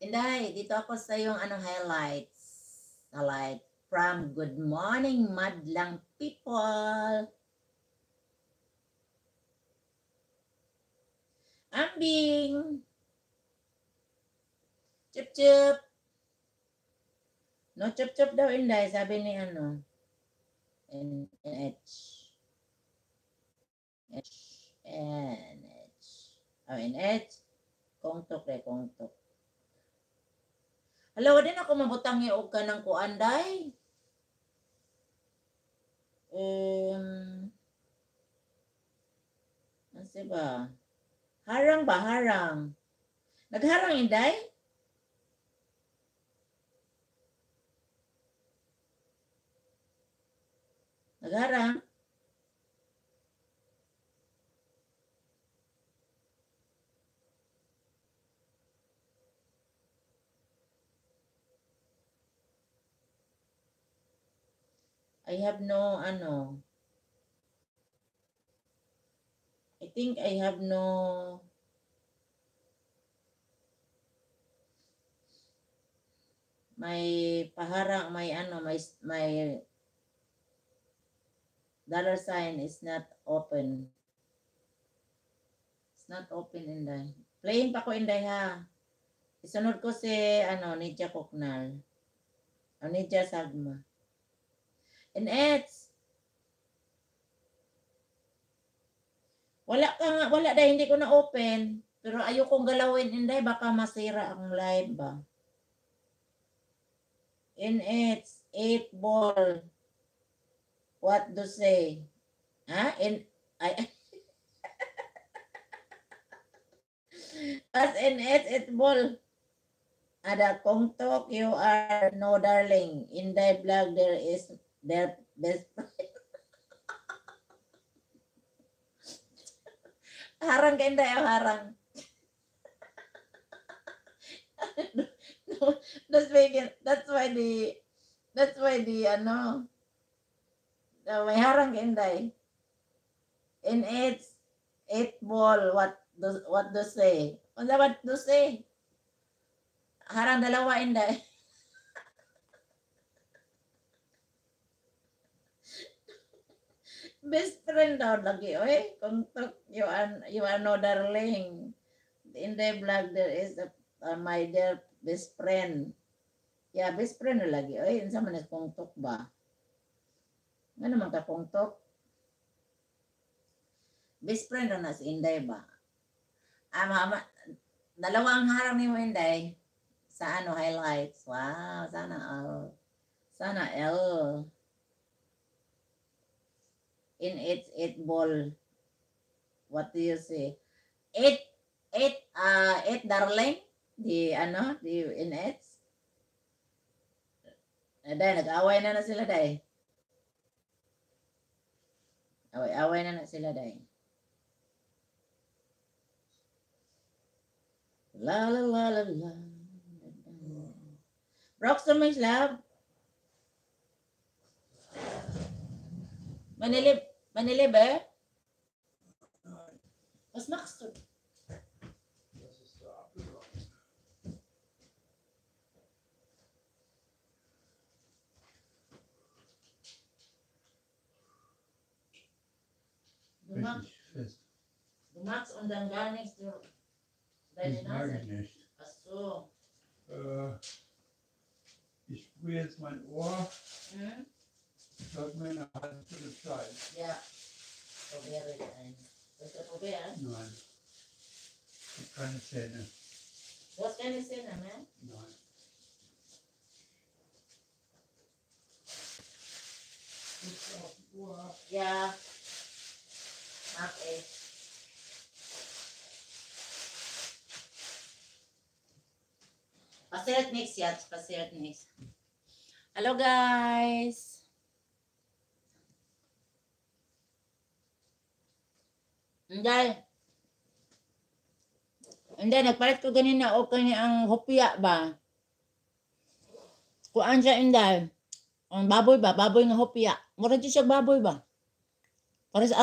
Inday, dito ako sa yung highlights. Highlight from Good Morning Madlang People. Ambing. Chup chup. No chup chup daw Inday, sabi ni NH. NH. Oh, NH. Kongtok re, kongtok. Hala, din ako mabutang iog ka ng kuanday. Ano ba? Harang ba? Harang. Nagharang, Inday? Nagharang? I have no, I think I have no, may paharang, may dollar sign is not open. It's not open, Inday. Playing pa ko, Inday, ha. Isunod ko si, Nidja Koknal. Nidja Sagma. And it's, wala dahil hindi ko na open. Pero ayokong galawin, Inday, baka masira ang live ba. And it's 8 ball. What to say? As in it ball. Ada kongtok, you are no darling. In the blog there is their best friend. Harang ka Inday, harang. No, that's why the may harang ka Inday. In it's 8 ball, what to say? What to say? Harang dalawa, Inday. Best friend daw lagi, oy. Kung you are no darling. In the blog there is my dear best friend. Yeah, best friend na lagi, oy. Unsa man is kongtok ba? Nga naman ka kongtok? Best friend na si Inday ba? Dalawang harang ni mo, Inday. Sa highlights. Wow, sana all. Sana all. In its 8 ball. What do you say? 8 darling? The in its? Day, nag-away na sila, Day. Away na sila, Day. La la la la la. Roxton, my love. Manilib eh? Was machst du? Das ist der Apfelwein. Du magst und dann gar nichts. Das mag ich nicht. Ach so. Ich sprühe jetzt mein Ohr. Hm? Ich habe mir eine halbe Zeit. Ja. Probiere ich ein. Willst du probieren? Nein. Ich habe keine Zähne. Du hast keine Zähne mehr? Nein. Guckst du auf die Uhr? Ja. Mach ich. Passiert nichts jetzt, passiert nichts. Hallo guys. Hindi, nagpalit ko ganina o ang hopya ba? Kuan siya Inday. Ang baboy ba? Baboy nga hopya. Mura siya baboy ba? Para sa